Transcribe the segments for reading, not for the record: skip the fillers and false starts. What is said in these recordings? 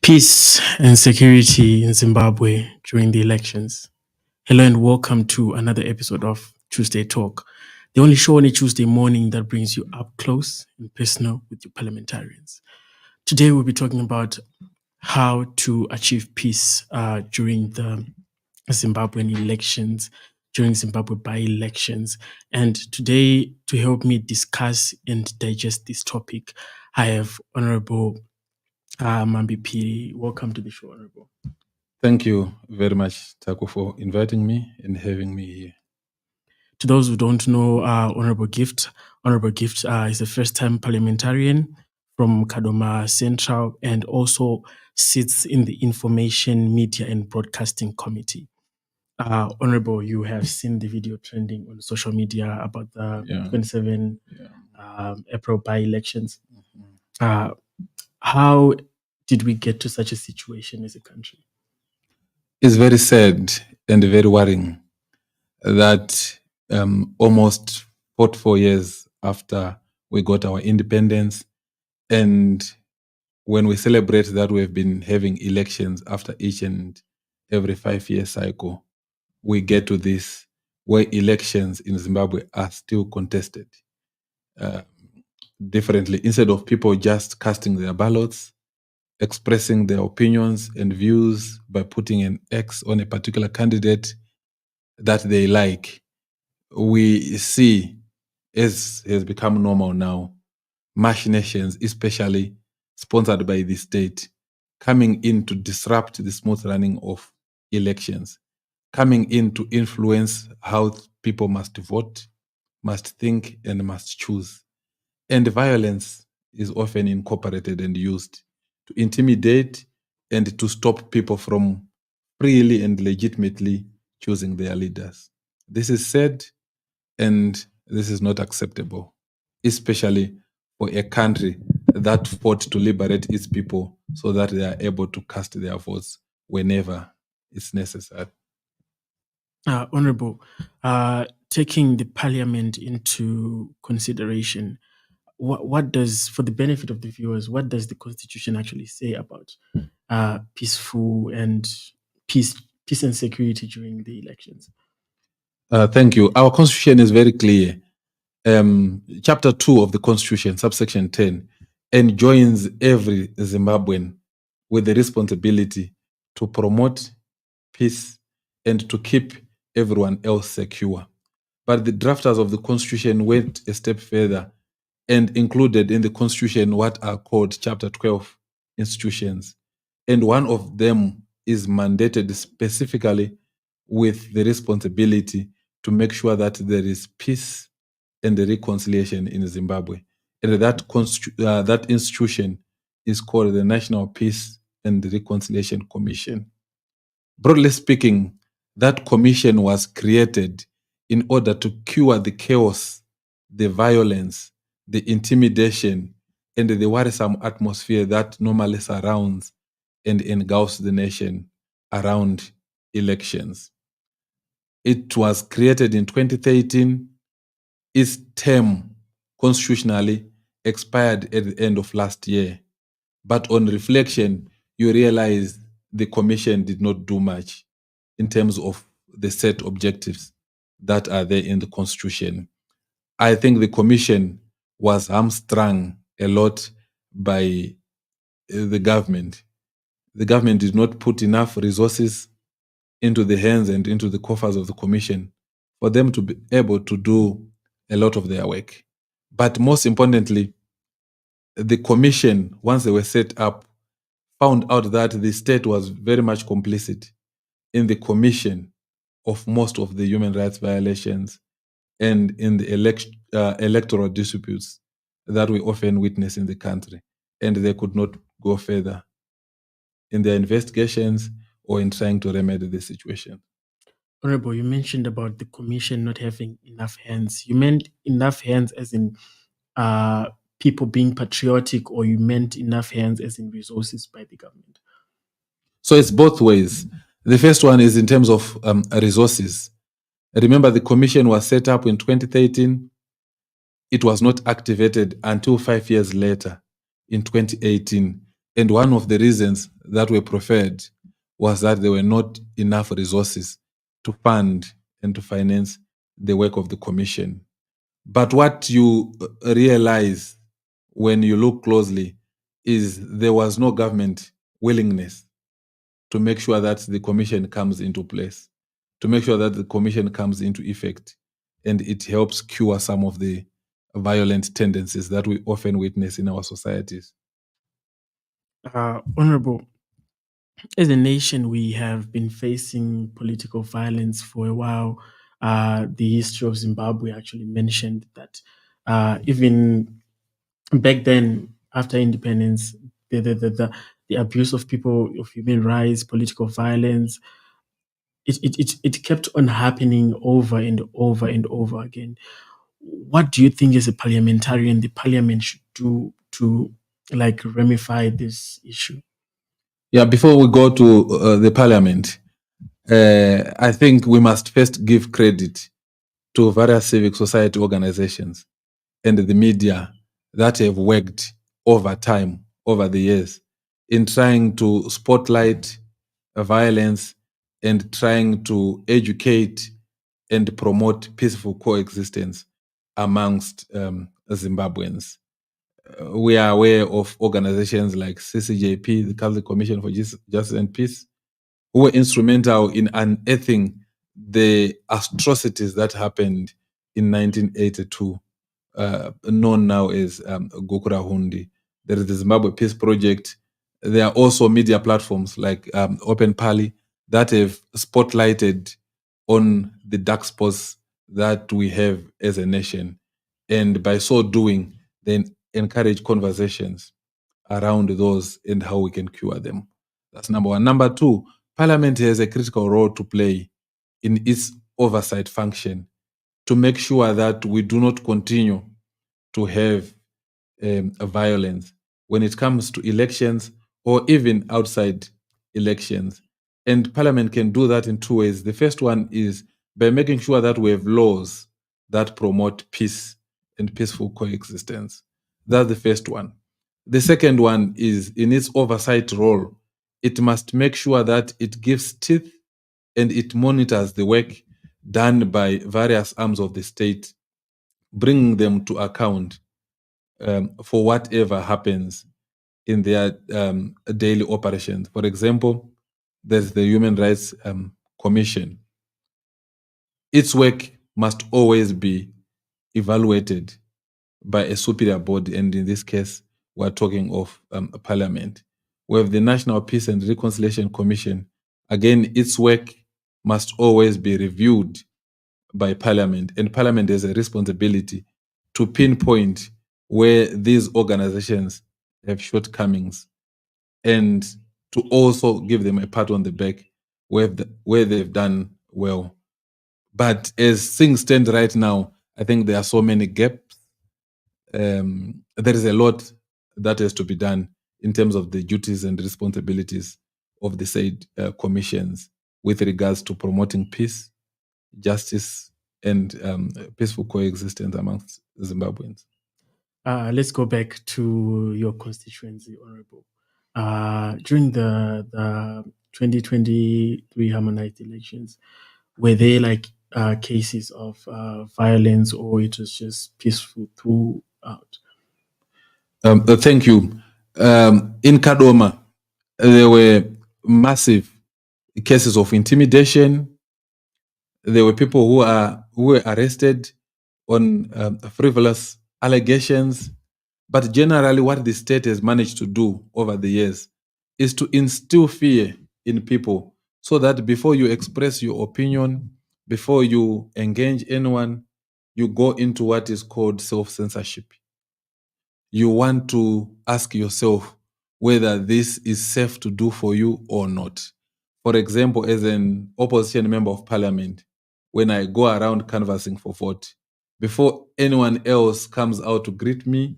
Peace and security in Zimbabwe during the elections. Hello and welcome to another episode of Tuesday Talk, the only show on a Tuesday morning that brings you up close and personal with your parliamentarians. Today we'll be talking about how to achieve peace during the Zimbabwean elections, during Zimbabwe by-elections. And today, to help me discuss and digest this topic, I have Honorable Mambi Piri. Welcome to the show, Honorable. Thank you very much, Taku, for inviting me and having me here. To those who don't know, Honorable Gift is a first-time parliamentarian from Kadoma Central and also sits in the Information, Media and Broadcasting Committee. Honorable, you have seen the video trending on social media about the 27 April by-elections. How did we get to such a situation as a country? It's very sad and very worrying that almost 44 years after we got our independence, and when we celebrate that we've been having elections after each and every 5-year cycle, we get to this where elections in Zimbabwe are still contested differently. Instead of people just casting their ballots, expressing their opinions and views by putting an X on a particular candidate that they like, we see, as has become normal now, machinations, especially sponsored by the state, coming in to disrupt the smooth running of elections, coming in to influence how people must vote, must think, and must choose. And violence is often incorporated and used to intimidate and to stop people from freely and legitimately choosing their leaders. This is sad, and this is not acceptable, especially for a country that fought to liberate its people so that they are able to cast their votes whenever it's necessary. Honorable, taking the parliament into consideration, what does, for the benefit of the viewers, what does the Constitution actually say about peaceful and peace and security during the elections? Thank you. Our Constitution is very clear. Chapter 2 of the Constitution, subsection 10, enjoins every Zimbabwean with the responsibility to promote peace and to keep everyone else secure. But the drafters of the Constitution went a step further and included in the Constitution what are called Chapter 12 institutions. And one of them is mandated specifically with the responsibility to make sure that there is peace and reconciliation in Zimbabwe. And that institution is called the National Peace and Reconciliation Commission. Broadly speaking, that commission was created in order to cure the chaos, the violence, the intimidation, and the worrisome atmosphere that normally surrounds and engulfs the nation around elections. It was created in 2013. Its term constitutionally expired at the end of last year. But on reflection, you realize the commission did not do much in terms of the set objectives that are there in the Constitution. I think the commission was hamstrung a lot by the government. The government did not put enough resources into the hands and into the coffers of the commission for them to be able to do a lot of their work. But most importantly, the commission, once they were set up, found out that the state was very much complicit in the commission of most of the human rights violations and in the electoral disputes that we often witness in the country. And they could not go further in their investigations or in trying to remedy the situation. Honorable, you mentioned about the commission not having enough hands. You meant enough hands as in people being patriotic, or you meant enough hands as in resources by the government? So it's both ways. The first one is in terms of resources. Remember, the commission was set up in 2013. It was not activated until 5 years later in 2018. And one of the reasons that were preferred was that there were not enough resources to fund and to finance the work of the commission. But what you realize when you look closely is there was no government willingness to make sure that the commission comes into place, to make sure that the commission comes into effect, and it helps cure some of the violent tendencies that we often witness in our societies. Honorable, as a nation, we have been facing political violence for a while. The history of Zimbabwe actually mentioned that even back then, after independence, the abuse of people, of human rights, political violence, it kept on happening over and over and over again. What do you think, as a parliamentarian, the parliament should do to like ramify this issue? Yeah, before we go to the parliament, I think we must first give credit to various civic society organizations and the media that have worked over time, over the years, in trying to spotlight violence and trying to educate and promote peaceful coexistence amongst Zimbabweans. We are aware of organizations like CCJP, the Catholic Commission for Justice and Peace, who were instrumental in unearthing the atrocities that happened in 1982, known now as Gukura Hundi. There is the Zimbabwe Peace Project. There are also media platforms like Open Pali that have spotlighted on the dark spots that we have as a nation. And by so doing, they encourage conversations around those and how we can cure them. That's number one. Number two, Parliament has a critical role to play in its oversight function to make sure that we do not continue to have violence when it comes to elections or even outside elections. And Parliament can do that in two ways. The first one is by making sure that we have laws that promote peace and peaceful coexistence. That's the first one. The second one is in its oversight role, it must make sure that it gives teeth and it monitors the work done by various arms of the state, bringing them to account for whatever happens in their daily operations. For example, there's the Human Rights Commission. Its work must always be evaluated by a superior body, and in this case, we're talking of Parliament. We have the National Peace and Reconciliation Commission. Again, its work must always be reviewed by Parliament, and Parliament has a responsibility to pinpoint where these organizations have shortcomings and to also give them a pat on the back where they've done well. But as things stand right now, I think there are so many gaps. There is a lot that has to be done in terms of the duties and responsibilities of the said commissions with regards to promoting peace, justice, and peaceful coexistence amongst Zimbabweans. Let's go back to your constituency, Honorable. During the 2023 harmonized elections, were there like cases of violence, or it was just peaceful throughout? Thank you. In Kadoma, there were massive cases of intimidation. There were people who were arrested on frivolous allegations. But generally, what the state has managed to do over the years is to instill fear in people so that before you express your opinion, before you engage anyone, you go into what is called self censorship. You want to ask yourself whether this is safe to do for you or not. For example, as an opposition member of parliament, when I go around canvassing for vote, before anyone else comes out to greet me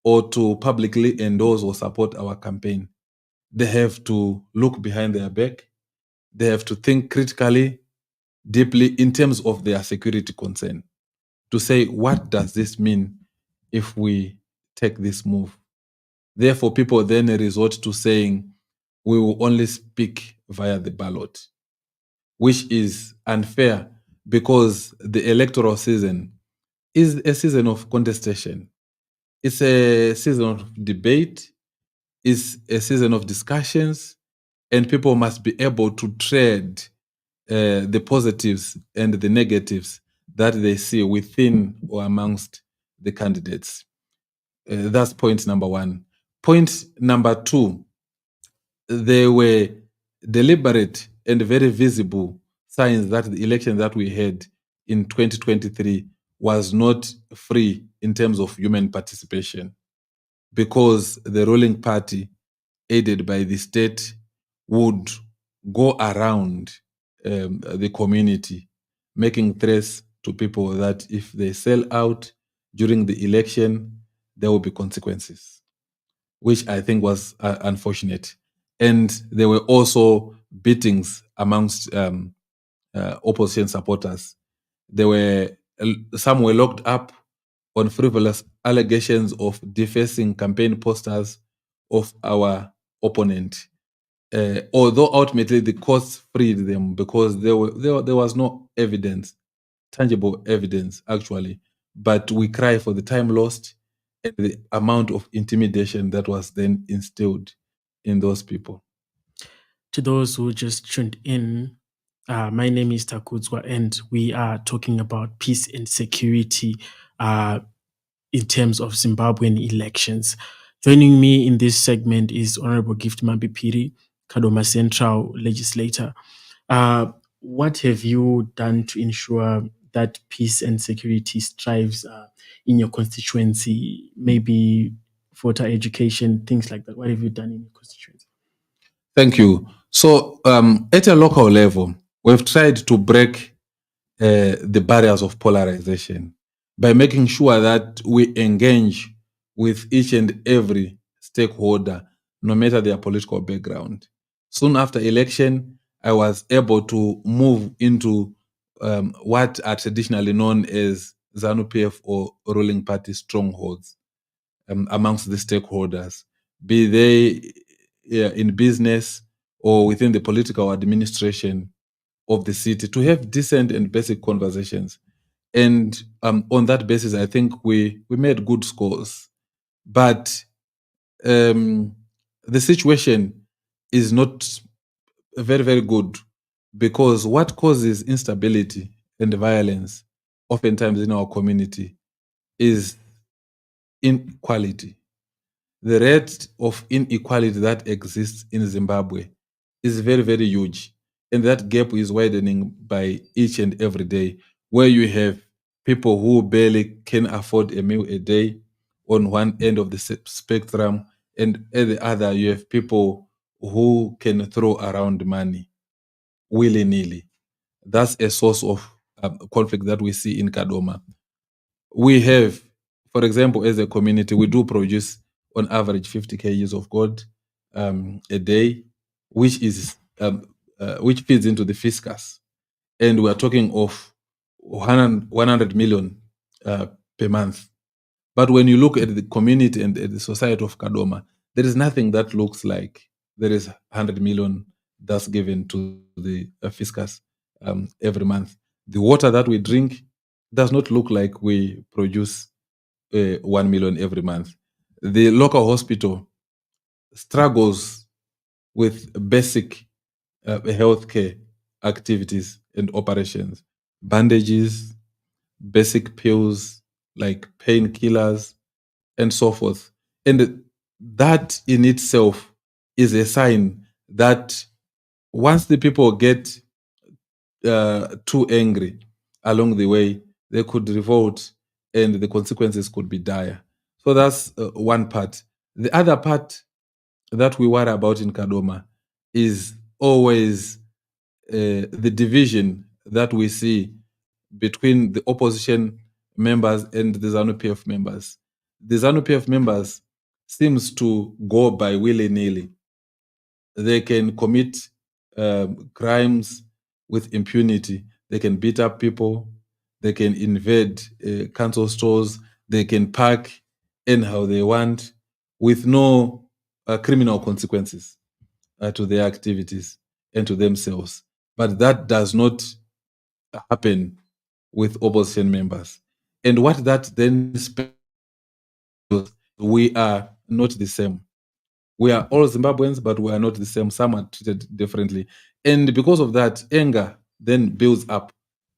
or to publicly endorse or support our campaign, they have to look behind their back. They have to think critically, deeply in terms of their security concern to say, what does this mean if we take this move? Therefore, people then resort to saying, we will only speak via the ballot, which is unfair because the electoral season is a season of contestation. It's a season of debate. It's a season of discussions, and people must be able to trade the positives and the negatives that they see within or amongst the candidates. That's point number one. Point number two, there were deliberate and very visible signs that the election that we had in 2023 was not free in terms of human participation because the ruling party, aided by the state, would go around the community, making threats to people that if they sell out during the election, there will be consequences, which I think was unfortunate. And there were also beatings amongst opposition supporters. There were some were locked up on frivolous allegations of defacing campaign posters of our opponent. Although ultimately the courts freed them because there was no evidence, tangible evidence actually. But we cry for the time lost and the amount of intimidation that was then instilled in those people. To those who just tuned in, my name is Takudzwa, and we are talking about peace and security in terms of Zimbabwean elections. Joining me in this segment is Honorable Gift Mabipiri, Kadoma Central legislator. What have you done to ensure that peace and security strives in your constituency? Maybe voter education, things like that. What have you done in your constituency? Thank you. So, at a local level, we've tried to break the barriers of polarization by making sure that we engage with each and every stakeholder, no matter their political background. Soon after election, I was able to move into what are traditionally known as ZANU-PF or ruling party strongholds amongst the stakeholders, be they in business or within the political administration of the city, to have decent and basic conversations. And on that basis, I think we made good scores. But the situation is not very, very good because what causes instability and violence oftentimes in our community is inequality. The rate of inequality that exists in Zimbabwe is very, very huge. And that gap is widening by each and every day, where you have people who barely can afford a meal a day on one end of the spectrum, and at the other, you have people who can throw around money willy nilly. That's a source of conflict that we see in Kadoma. We have, for example, as a community, we do produce on average 50 kgs of gold a day, which is which feeds into the fiscus, and we are talking of 100 million per month. But when you look at the community and at the society of Kadoma, there is nothing that looks like there is 100 million that's given to the fiscus every month. The water that we drink does not look like we produce 1 million every month. The local hospital struggles with basic healthcare activities and operations, bandages, basic pills like painkillers, and so forth. And that in itself is a sign that once the people get too angry along the way, they could revolt and the consequences could be dire. So that's one part. The other part that we worry about in Kadoma is always the division that we see between the opposition members and the ZANU-PF members. The ZANU-PF members seems to go by willy-nilly. They can commit crimes with impunity. They can beat up people. They can invade council stores. They can park anyhow they want with no criminal consequences to their activities and to themselves. But that does not happen with opposition members. And what that then spells, we are not the same. We are all Zimbabweans, but we are not the same. Some are treated differently. And because of that, anger then builds up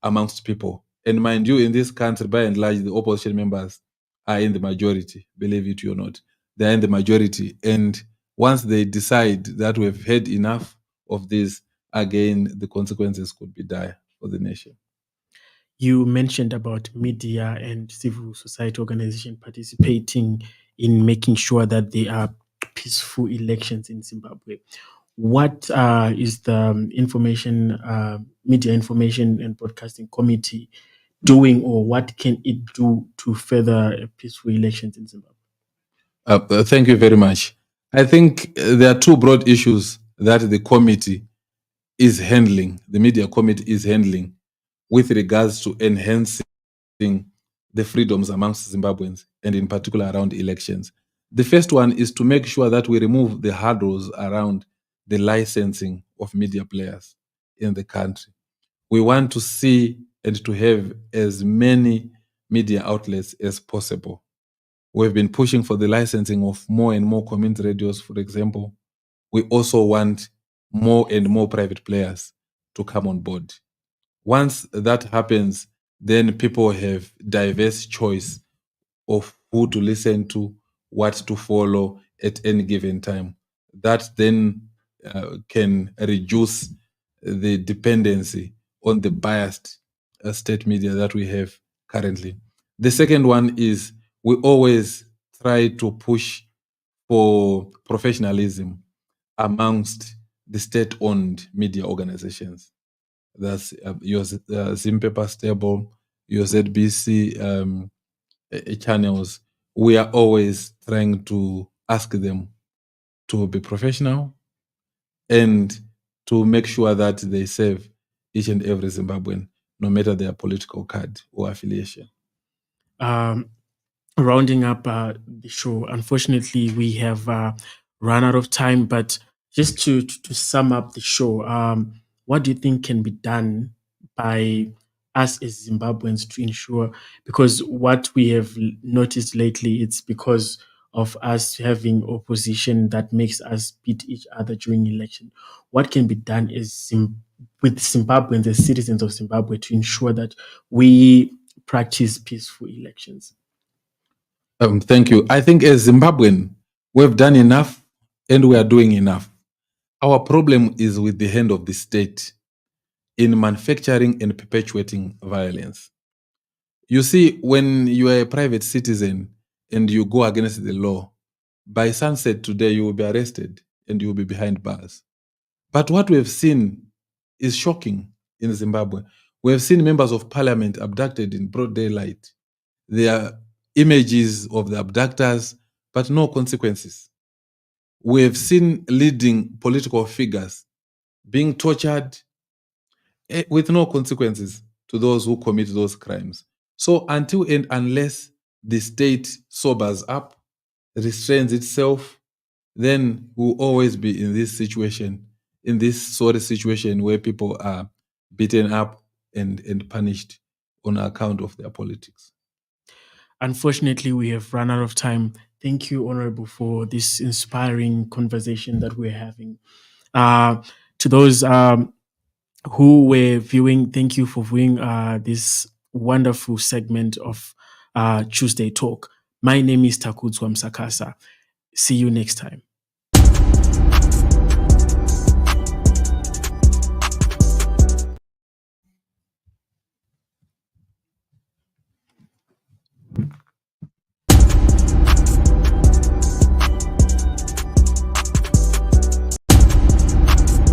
amongst people. And mind you, in this country, by and large, the opposition members are in the majority, believe it or not. They're in the majority. And once they decide that we've had enough of this, again, the consequences could be dire for the nation. You mentioned about media and civil society organization participating in making sure that there are peaceful elections in Zimbabwe. What is the media information and broadcasting committee doing, or what can it do to further peaceful elections in Zimbabwe? Thank you very much. I think there are two broad issues that the committee is handling, the media committee is handling with regards to enhancing the freedoms amongst Zimbabweans, and in particular around elections. The first one is to make sure that we remove the hurdles around the licensing of media players in the country. We want to see and to have as many media outlets as possible. We've been pushing for the licensing of more and more community radios, for example. We also want more and more private players to come on board. Once that happens, then people have diverse choice of who to listen to, what to follow at any given time. That then can reduce the dependency on the biased state media that we have currently. The second one is we always try to push for professionalism amongst the state-owned media organizations. That's your Zimpaper Stable, your ZBC channels. We are always trying to ask them to be professional and to make sure that they serve each and every Zimbabwean, no matter their political card or affiliation. Rounding up the show, unfortunately, we have run out of time, but just to sum up the show, what do you think can be done by us as Zimbabweans to ensure, because what we have noticed lately, it's because of us having opposition that makes us beat each other during election. What can be done with Zimbabweans, as citizens of Zimbabwe, to ensure that we practice peaceful elections? Thank you. I think as Zimbabwean, we've done enough and we are doing enough. Our problem is with the hand of the state in manufacturing and perpetuating violence. You see, when you are a private citizen and you go against the law, by sunset today, you will be arrested and you will be behind bars. But what we have seen is shocking in Zimbabwe. We have seen members of parliament abducted in broad daylight. There are images of the abductors, but no consequences. We have seen leading political figures being tortured with no consequences to those who commit those crimes. So until and unless the state sobers up, restrains itself, then we'll always be in this situation, in this sort of situation where people are beaten up and punished on account of their politics. Unfortunately, we have run out of time. Thank you, Honorable, for this inspiring conversation that we're having. To those who were viewing, thank you for viewing this wonderful segment of Tuesday Talk. My name is Takutswa Msakasa. See you next time.